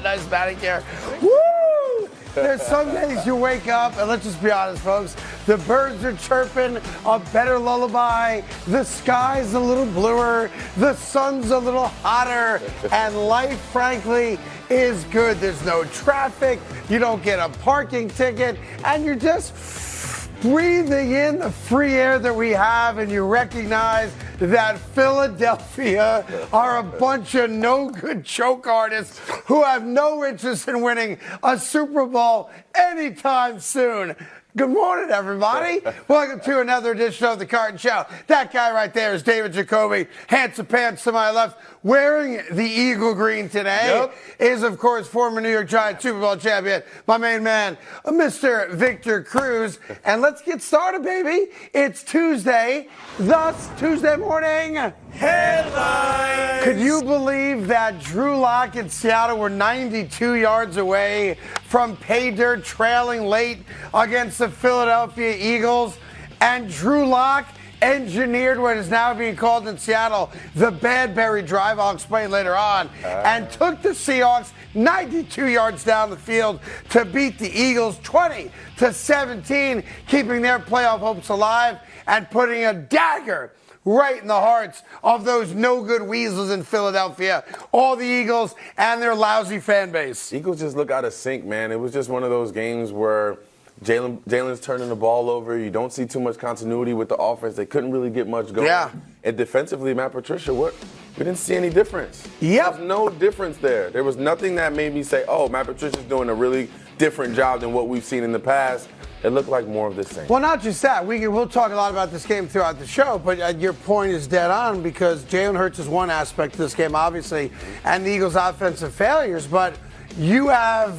Nice manicure. Woo! There's some days you wake up, and let's just be honest, folks, the birds are chirping, a better lullaby, the sky's a little bluer, the sun's a little hotter, and life, frankly, is good. There's no traffic, you don't get a parking ticket, and you're just breathing in the free air that we have, and you recognize that Philadelphia are a bunch of no-good choke artists who have no interest in winning a Super Bowl anytime soon. Good morning, everybody. Welcome to another edition of the Carton Show. That guy right there is David Jacoby, handsome pants to my left, wearing the Eagle green today. Is, of course, former New York Giants Super Bowl champion, my main man, Mr. Victor Cruz. And let's get started, baby. It's Tuesday, thus Tuesday morning headlines. Could you believe that Drew Lock and Seattle were 92 yards away from pay dirt, trailing late against the Philadelphia Eagles? And Drew Lock engineered what is now being called in Seattle the Badberry Drive, I'll explain later on, and took the Seahawks 92 yards down the field to beat the Eagles 20-17, keeping their playoff hopes alive and putting a dagger right in the hearts of those no-good weasels in Philadelphia, all the Eagles and their lousy fan base. Eagles just look out of sync, man. It was just one of those games where Jalen's turning the ball over. You don't see too much continuity with the offense. They couldn't really get much going. Yeah. And defensively, Matt Patricia, we didn't see any difference. Yep. There was no difference there. There was nothing that made me say, oh, Matt Patricia's doing a really different job than what we've seen in the past. It looked like more of the same. Well, not just that. We'll talk a lot about this game throughout the show, but your point is dead on because Jalen Hurts is one aspect of this game, obviously, and the Eagles' offensive failures. But you have,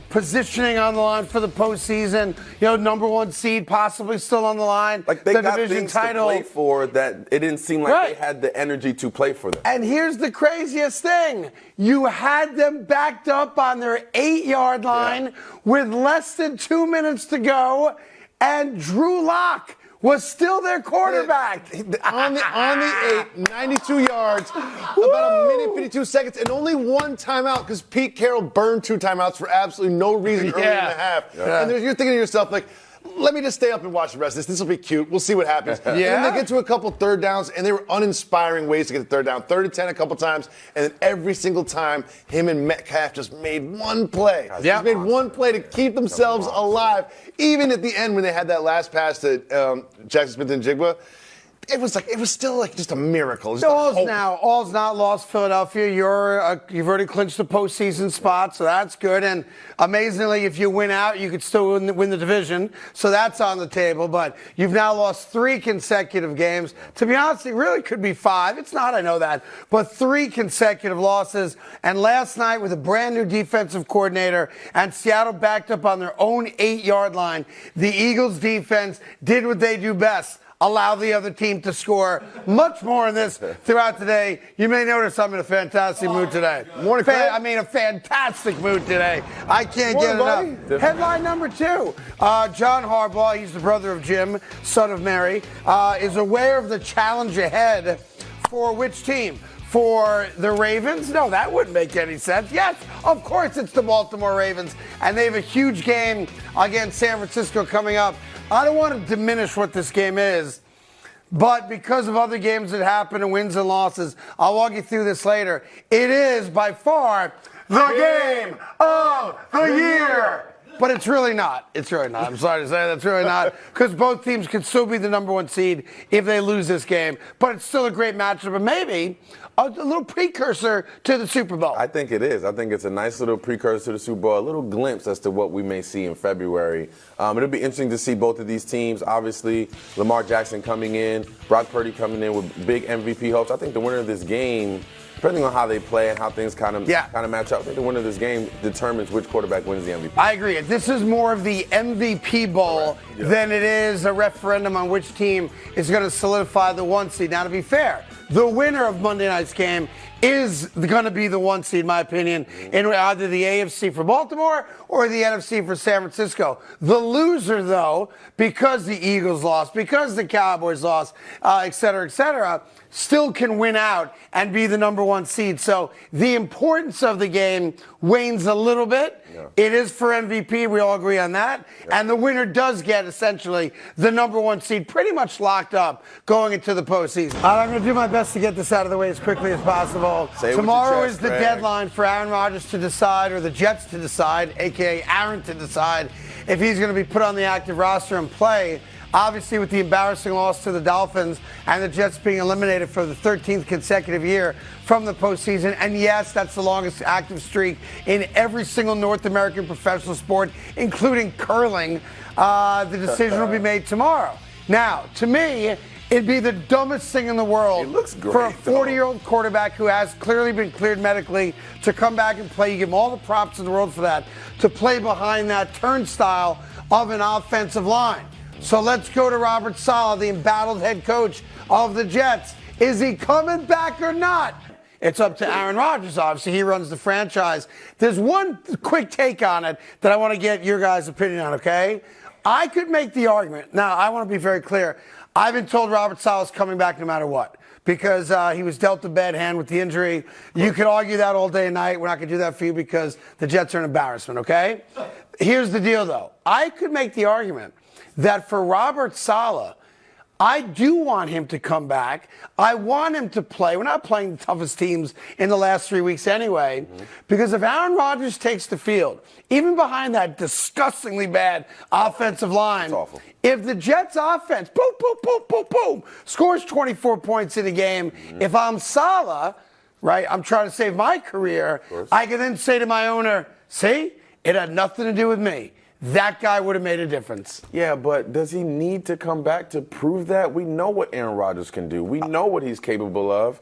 positioning on the line for the postseason, number one seed possibly still on the line. Like they the got division things title. to play for that it didn't seem like they had the energy to play for them. And here's the craziest thing. You had them backed up on their 8-yard line with less than 2 minutes to go, and Drew Lock was still their quarterback. On the 8, 92 yards, about a minute, 52 seconds, and only one timeout because Pete Carroll burned 2 timeouts for absolutely no reason early in the half. Yeah. And you're thinking to yourself, like, let me just stay up and watch the rest of this. This will be cute. We'll see what happens. And then they get to a couple third downs, and they were uninspiring ways to get the third down. 3rd and 10 a couple times, and then every single time, him and Metcalf just made one play. Just made one play to keep themselves alive. Even at the end when they had that last pass to Jackson Smith and Jigba, it was still just a miracle. All's not lost, Philadelphia. You've already clinched the postseason spot, so that's good. And amazingly, if you win out, you could still win the division. So that's on the table. But you've now lost 3 consecutive games. To be honest, it really could be 5. It's not, I know that. But 3 consecutive losses. And last night, with a brand new defensive coordinator and Seattle backed up on their own 8-yard line, the Eagles defense did what they do best. Allow the other team to score. Much more on this throughout the day. You may notice I'm in a fantastic mood today. Morning, Craig. A fantastic mood today. I can't get enough. Buddy. Headline number 2. John Harbaugh, he's the brother of Jim, son of Mary, is aware of the challenge ahead for which team? For the Ravens? No, that wouldn't make any sense. Yes, of course it's the Baltimore Ravens, and they have a huge game against San Francisco coming up. I don't want to diminish what this game is, but because of other games that happen and wins and losses, I'll walk you through this later. It is by far the game of the year. But it's really not. It's really not. I'm sorry to say that's really not, because both teams could still be the number 1 seed if they lose this game. But it's still a great matchup, and maybe a little precursor to the Super Bowl. I think it is. I think it's a nice little precursor to the Super Bowl, a little glimpse as to what we may see in February. It'll be interesting to see both of these teams. Obviously, Lamar Jackson coming in, Brock Purdy coming in with big MVP hopes. I think the winner of this game, depending on how they play and how things kind of match up, I think the winner of this game determines which quarterback wins the MVP. I agree. This is more of the MVP Bowl than it is a referendum on which team is going to solidify the 1 seed. Now, to be fair, the winner of Monday night's game is going to be the 1 seed, in my opinion, in either the AFC for Baltimore or the NFC for San Francisco. The loser, though, because the Eagles lost, because the Cowboys lost, et cetera, still can win out and be the number 1 seed. So the importance of the game wanes a little bit. Yeah. It is for MVP. We all agree on that. Yeah. And the winner does get essentially the number 1 seed pretty much locked up going into the postseason. I'm going to do my best to get this out of the way as quickly as possible. Tomorrow is the deadline for Aaron Rodgers to decide, or the Jets to decide, a.k.a. Aaron to decide, if he's going to be put on the active roster and play. Obviously, with the embarrassing loss to the Dolphins and the Jets being eliminated for the 13th consecutive year from the postseason. And yes, that's the longest active streak in every single North American professional sport, including curling. The decision will be made tomorrow. Now, to me, it'd be the dumbest thing in the world for a 40-year-old quarterback who has clearly been cleared medically to come back and play. You give him all the props in the world for that, to play behind that turnstile of an offensive line. So let's go to Robert Saleh, the embattled head coach of the Jets. Is he coming back or not? It's up to Aaron Rodgers, obviously. He runs the franchise. There's one quick take on it that I want to get your guys' opinion on, okay? I could make the argument. Now, I want to be very clear. I've been told Robert Saleh's coming back no matter what, because he was dealt a bad hand with the injury. You could argue that all day and night. We're not going to do that for you because the Jets are an embarrassment, okay? Here's the deal, though. I could make the argument that for Robert Saleh, I do want him to come back. I want him to play. We're not playing the toughest teams in the last 3 weeks anyway, because if Aaron Rodgers takes the field, even behind that disgustingly bad offensive line, if the Jets offense, boom, boom, boom, boom, boom, scores 24 points in a game, if I'm Saleh, right, I'm trying to save my career, I can then say to my owner, see, it had nothing to do with me. That guy would have made a difference. Yeah, but does he need to come back to prove that? We know what Aaron Rodgers can do. We know what he's capable of.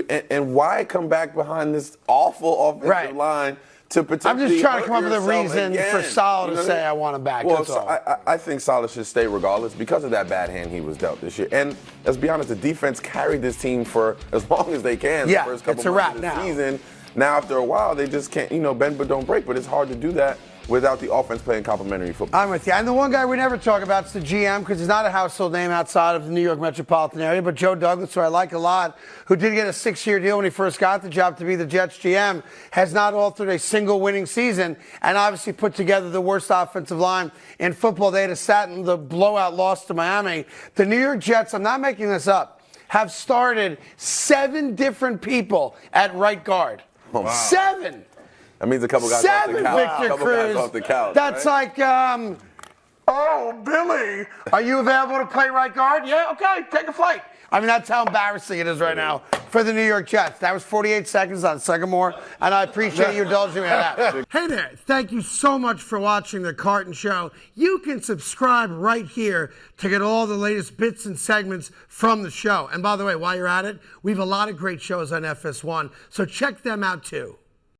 And why come back behind this awful offensive line to potentially I'm just trying to come up with a yourself reason again? for Saleh to say I want him back. Well, That's all. I think Saleh should stay regardless because of that bad hand he was dealt this year. And let's be honest, the defense carried this team for as long as they can. Yeah, the first couple it's a months wrap of the now. season. Now, after a while, they just can't, bend but don't break. But it's hard to do that without the offense playing complementary football. I'm with you. And the one guy we never talk about is the GM, because he's not a household name outside of the New York metropolitan area, but Joe Douglas, who I like a lot, who did get a 6-year deal when he first got the job to be the Jets GM, has not altered a single winning season, and obviously put together the worst offensive line in football. They had sat in the blowout loss to Miami. The New York Jets, I'm not making this up, have started 7 different people at right guard. Oh, wow. 7! That means a couple guys off the couch. Victor Cruz. Off the couch. That's right? like, oh, Billy, are you available to play right guard? Yeah, okay, take a flight. I mean, that's how embarrassing it is right now for the New York Jets. That was 48 seconds on Sagamore, and I appreciate you indulging me in that. Hey there, thank you so much for watching The Carton Show. You can subscribe right here to get all the latest bits and segments from the show. And by the way, while you're at it, we have a lot of great shows on FS1, so check them out too.